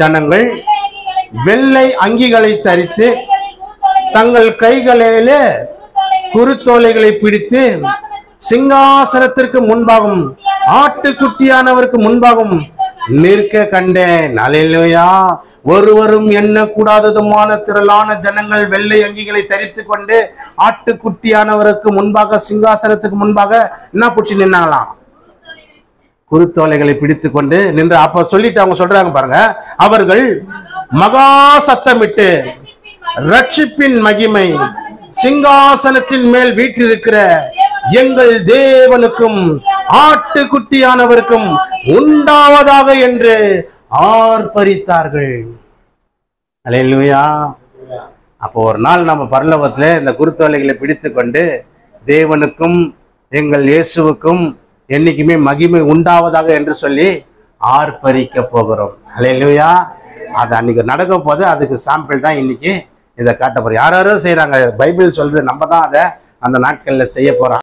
ஜனங்கள் வெள்ளை அங்கிகளை தரித்து தங்கள் கைகளிலே குருத்தோலைகளை பிடித்து சிங்காசனத்திற்கு முன்பாகவும் ஆட்டுக்குட்டியானவருக்கு முன்பாகவும் நிற்க கண்டேன். அல்லேலூயா. ஒருவரும் எண்ணக்கூடாததுமான திரளான ஜனங்கள் வெள்ளை அங்கிகளை தரித்து கொண்டு ஆட்டுக்குட்டியானவருக்கு முன்பாக சிங்காசனத்துக்கு முன்பாக என்ன பிடிச்சி நின்னாங்களாம்? குருத்தோலைகளை பிடித்து கொண்டு நின்று. அப்ப சொல்லிட்டு அவங்க சொல்றாங்க பாருங்க, அவர்கள் மகா சத்தமிட்டு ரட்சிப்பின் மகிமை சிங்காசனத்தின் மேல் வீற்றிருக்கிற எங்கள் தேவனுக்கும் ஆட்டுக்குட்டியானவருக்கும் உண்டாவதாக என்று ஆர்ப்பரித்தார்கள். அல்லேலூயா. அப்போ ஒரு நாள் நம்ம பரலோகத்துல இந்த குருத்தோலைகளை பிடித்து கொண்டு தேவனுக்கும் எங்கள் இயேசுவுக்கும் என்னைக்குமே மகிமை உண்டாவதாக என்று சொல்லி ஆர்ப்பரிக்க போகிறோம். அல்லேலூயா. அது அன்னைக்கு நடக்க போது அதுக்கு சாம்பிள் தான் இன்னைக்கு இதை காட்ட போறோம். யாரோ செய்யறாங்க, பைபிள் சொல்றது, நம்ம தான் அதை அந்த நாட்கள்ல செய்ய போறோம்.